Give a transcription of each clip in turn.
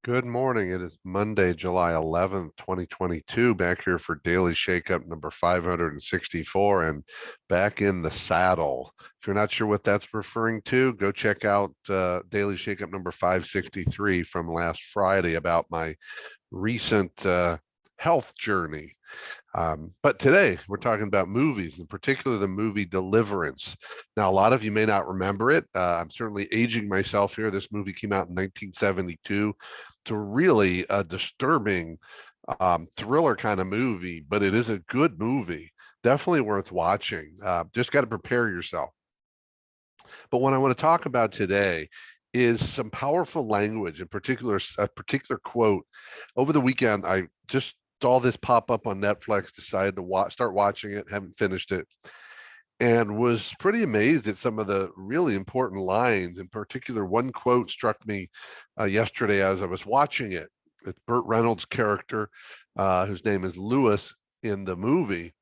Good morning. It is Monday, July 11th, 2022. Back here for Daily Shakeup number 564 and back in the saddle. If you're not sure what that's referring to, go check out Daily Shakeup number 563 from last Friday about my recent health journey. But today we're talking about movies, in particular the movie Deliverance. Now, a lot of you may not remember it. I'm certainly aging myself here. This movie came out in 1972. It's a really disturbing thriller kind of movie, but it is a good movie. Definitely worth watching. Just got to prepare yourself. But what I want to talk about today is some powerful language, in particular, a particular quote. Over the weekend, I just saw this pop up on Netflix, decided to start watching it, haven't finished it, and was pretty amazed at some of the really important lines. In particular, one quote struck me yesterday as I was watching it. It's Burt Reynolds' character, whose name is Lewis in the movie.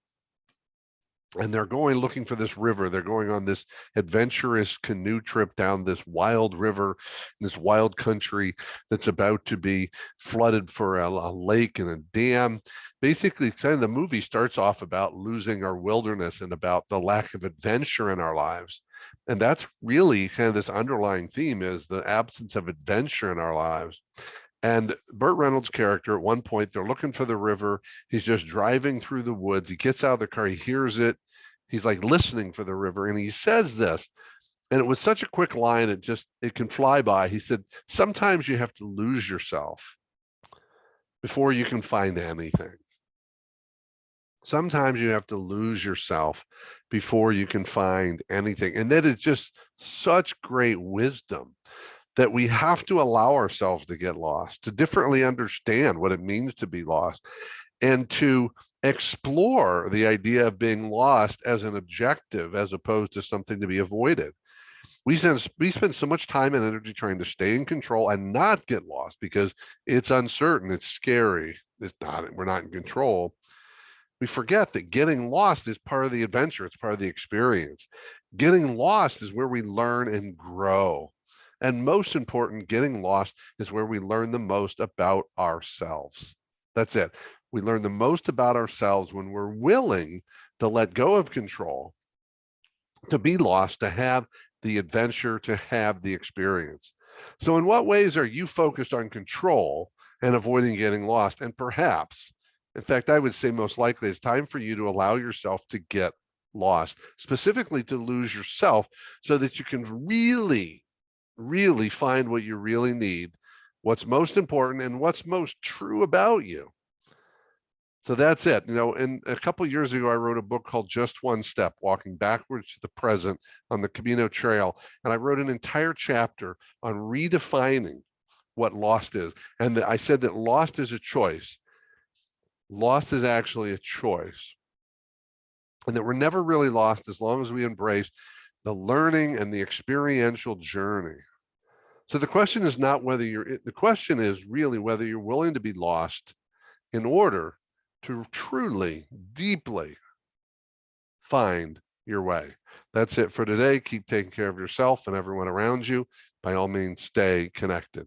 And they're going looking for this river. They're going on this adventurous canoe trip down this wild river, this wild country that's about to be flooded for a lake and a dam. Basically, kind of the movie starts off about losing our wilderness and about the lack of adventure in our lives. And that's really kind of this underlying theme, is the absence of adventure in our lives. And Burt Reynolds' character, at one point, they're looking for the river. He's just driving through the woods. He gets out of the car. He hears it. He's like listening for the river. And he says this, and it was such a quick line, it can fly by. He said, sometimes you have to lose yourself before you can find anything. Sometimes you have to lose yourself before you can find anything. And that is just such great wisdom, that we have to allow ourselves to get lost, to differently understand what it means to be lost, and to explore the idea of being lost as an objective as opposed to something to be avoided. We spend so much time and energy trying to stay in control and not get lost because it's uncertain, it's scary, we're not in control. We forget that getting lost is part of the adventure, it's part of the experience. Getting lost is where we learn and grow. And most important, getting lost is where we learn the most about ourselves. That's it. We learn the most about ourselves when we're willing to let go of control, to be lost, to have the adventure, to have the experience. So in what ways are you focused on control and avoiding getting lost? And perhaps, in fact, I would say most likely it's time for you to allow yourself to get lost, specifically to lose yourself, so that you can really find what you really need, what's most important, and what's most true about you. So that's it. And a couple of years ago, I wrote a book called Just One Step, Walking Backwards to the Present on the Camino Trail. And I wrote an entire chapter on redefining what lost is. And I said that lost is a choice. Lost is actually a choice. And that we're never really lost as long as we embrace the learning and the experiential journey. So the question is not the question is really whether you're willing to be lost in order to truly, deeply find your way. That's it for today. Keep taking care of yourself and everyone around you. By all means, stay connected.